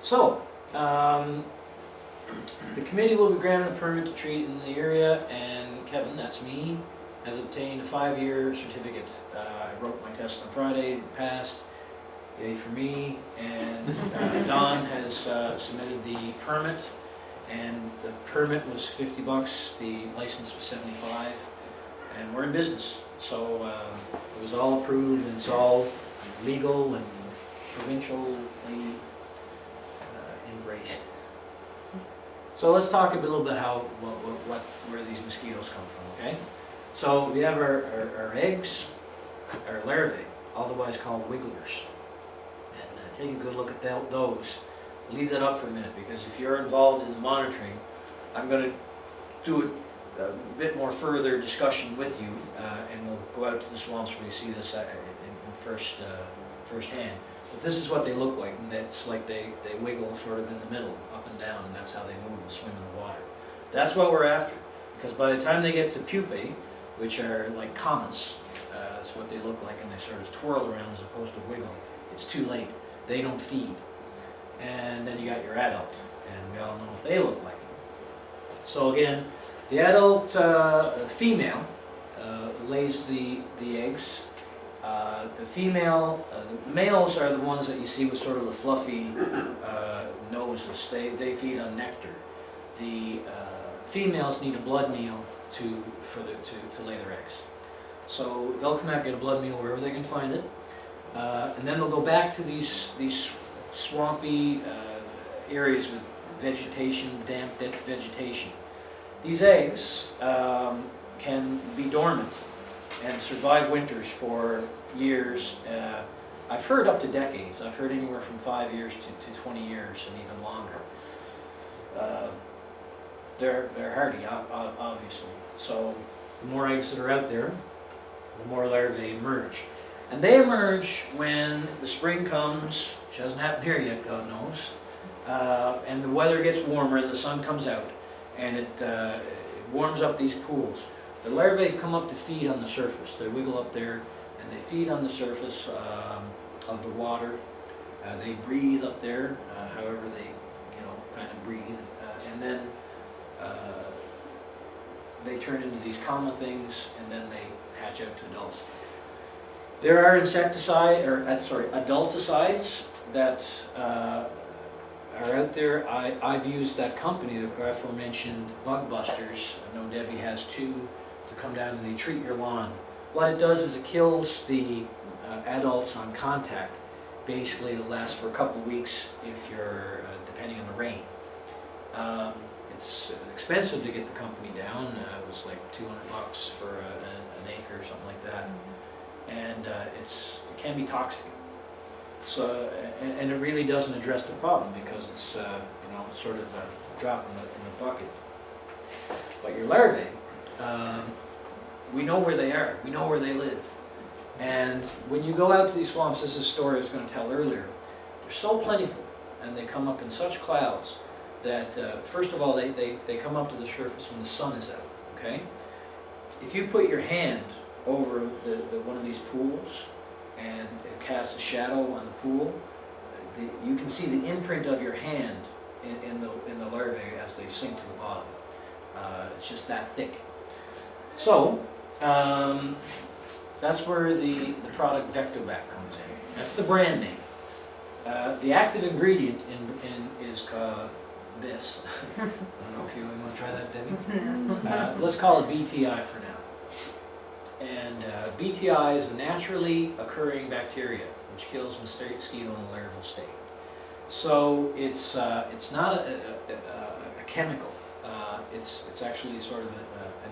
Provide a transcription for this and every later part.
So, the committee will be granted a permit to treat in the area, and Kevin, that's me, has obtained a 5-year certificate. I wrote my test on Friday, passed, yay for me, and Don has submitted the permit, and the permit was $50, the license was $75, and we're in business. So it was all approved, and it's all legal and provincially embraced. So let's talk a little bit where these mosquitoes come from, okay? So we have our eggs, our larvae, otherwise called wigglers. And take a good look at those. Leave that up for a minute, because if you're involved in the monitoring, I'm going to do a bit more further discussion with you, and we'll go out to the swamps where you see this in first hand. But this is what they look like, and it's like they wiggle sort of in the middle, up and down, and that's how they move and swim in the water. That's what we're after, because by the time they get to pupae, which are like commas, that's what they look like, and they sort of twirl around as opposed to wiggle. It's too late. They don't feed. And then you got your adult, and we all know what they look like. So again, the adult female lays the eggs. The female, the males are the ones that you see with sort of the fluffy noses. They feed on nectar. The females need a blood meal to lay their eggs. So they'll come out and get a blood meal wherever they can find it, and then they'll go back to these swampy areas with vegetation, damp vegetation. These eggs can be dormant and survive winters for years. I've heard up to decades. I've heard anywhere from 5 years to 20 years and even longer. They're hardy, obviously. So the more eggs that are out there, the more larvae emerge. And they emerge when the spring comes, which hasn't happened here yet, God knows, and the weather gets warmer and the sun comes out, and it warms up these pools. The larvae come up to feed on the surface. They wiggle up there and they feed on the surface of the water. They breathe up there, however they, kind of breathe, and then they turn into these comma things, and then they hatch out to adults. There are adulticides that are out there. I've used that company, the aforementioned Bug Busters. I know Debbie has 2 to come down and they treat your lawn. What it does is it kills the adults on contact. Basically, it'll last for a couple of weeks if you're depending on the rain. It's expensive to get the company down. It was like $200 for an acre or something like that. And it can be toxic. So, and it really doesn't address the problem, because it's sort of a drop in the bucket. But your larvae, we know where they are. We know where they live. And when you go out to these swamps, this is a story I was going to tell earlier. They're so plentiful, and they come up in such clouds that first of all they come up to the surface when the sun is out. Okay, if you put your hand over one of these pools and it casts a shadow on the pool, you can see the imprint of your hand in the larvae as they sink to the bottom. It's just that thick. So that's where the product Vectobac comes in. That's the brand name. The active ingredient is this. I don't know if you want to try that, Debbie. Let's call it BTI for now. And BTI is a naturally occurring bacteria which kills mosquito in the larval state. So it's not a chemical. It's actually sort of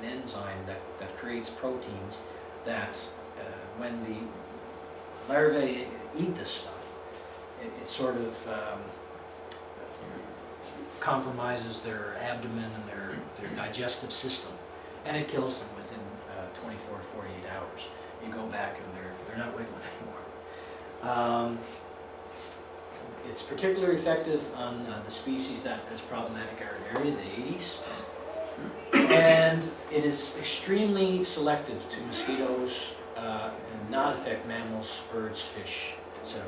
an enzyme that creates proteins that when the larvae eat this stuff, it sort of compromises their abdomen and their digestive system, and it kills them within 24 to 48 hours. You go back and they're not wiggling anymore. It's particularly effective on the species that is problematic in our area, the Aedes, and it is extremely selective to mosquitoes and not affect mammals, birds, fish, etc.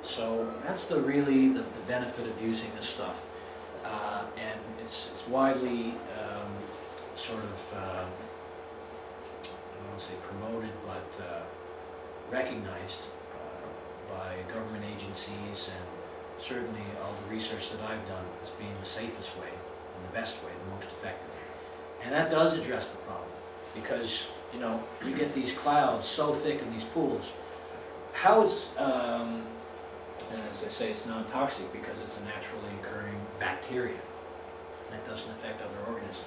So that's really the benefit of using this stuff. And it's widely sort of, I don't want to say promoted, but recognized by government agencies, and certainly all the research that I've done as being the safest way and the best way, the most effective. And that does address the problem, because you know, you get these clouds so thick in these pools. How it's, and as I say, it's non-toxic because it's a naturally occurring bacteria that doesn't affect other organisms.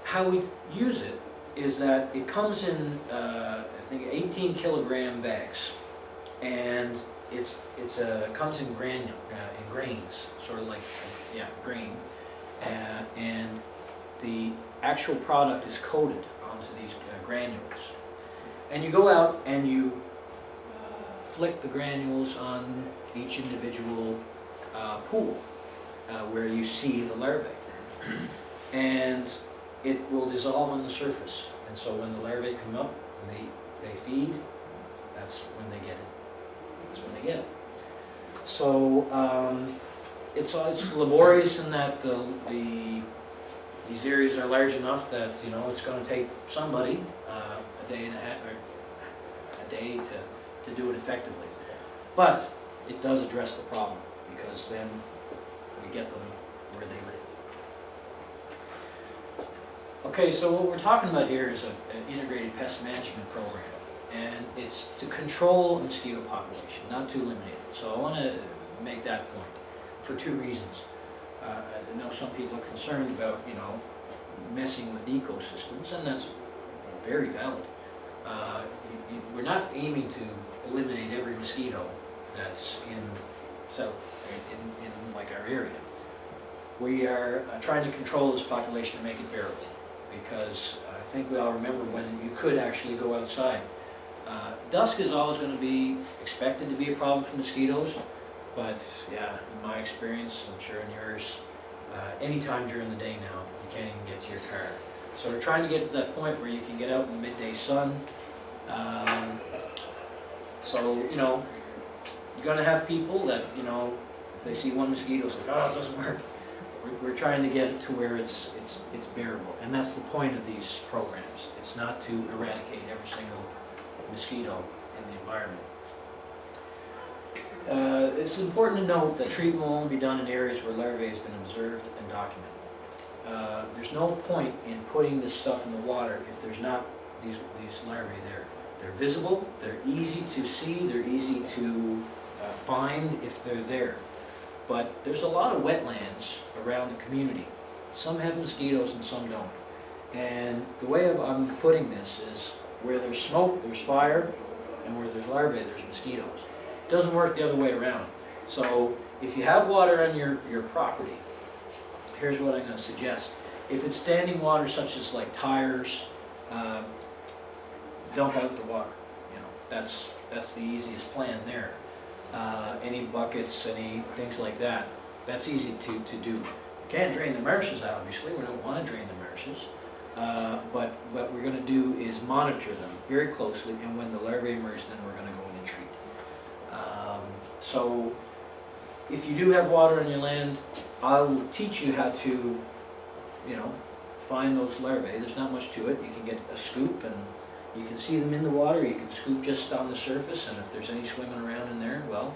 How we use it is that it comes in, I think, 18 kilogram bags, and it comes in in grains, sort of like, yeah, grain, and the actual product is coated onto these granules. And you go out and you flick the granules on each individual pool where you see the larvae. And it will dissolve on the surface. And so when the larvae come up and they feed, that's when they get it. That's when they get it. So it's laborious in that these areas are large enough that, you know, it's going to take somebody a day and a half, or a day to do it effectively. But it does address the problem, because then we get them where they live. Okay, so what we're talking about here is an integrated pest management program, and it's to control mosquito population, not to eliminate it. So I want to make that point for two reasons. I know some people are concerned about, you know, messing with ecosystems, and that's very valid. We're not aiming to eliminate every mosquito that's in like our area. We are trying to control this population and make it bearable, because I think we all remember when you could actually go outside. Dusk is always going to be expected to be a problem for mosquitoes, but yeah, in my experience, I'm sure in yours, anytime during the day now, you can't even get to your car. So we're trying to get to that point where you can get out in the midday sun. So, you know, you're going to have people that, you know, if they see one mosquito, it's like, oh, it doesn't work. We're trying to get it to where it's bearable. And that's the point of these programs. It's not to eradicate every single mosquito in the environment. It's important to note that treatment will only be done in areas where larvae has been observed and documented. There's no point in putting this stuff in the water if there's not these larvae there. They're visible, they're easy to see, they're easy to find if they're there. But there's a lot of wetlands around the community. Some have mosquitoes and some don't. And the way I'm putting this is where there's smoke, there's fire, and where there's larvae, there's mosquitoes. It doesn't work the other way around. So if you have water on your property, here's what I'm going to suggest. If it's standing water, such as like tires, dump out the water. You know, that's the easiest plan there. Any buckets, any things like that, that's easy to do. You can't drain the marshes, obviously. We don't want to drain the marshes. But what we're going to do is monitor them very closely, and when the larvae emerge, then we're going to go in and treat. So if you do have water on your land, I'll teach you how to, you know, find those larvae. There's not much to it. You can get a scoop and you can see them in the water. You can scoop just on the surface, and if there's any swimming around in there, well,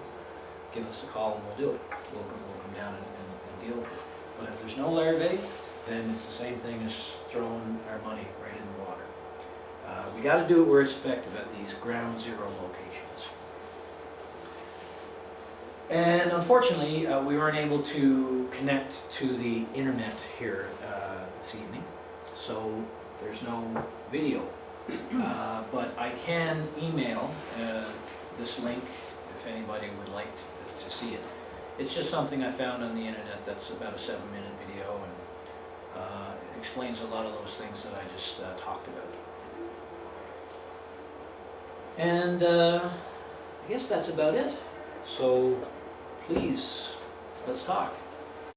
give us a call and we'll do it. We'll come down and deal with it. But if there's no larvae, then it's the same thing as throwing our money right in the water. We got to do it where it's effective, at these ground zero locations. And unfortunately, we weren't able to connect to the internet here this evening, so there's no video. But I can email this link if anybody would like to see it. It's just something I found on the internet that's about a 7-minute video, and it explains a lot of those things that I just talked about. And I guess that's about it. So please, let's talk.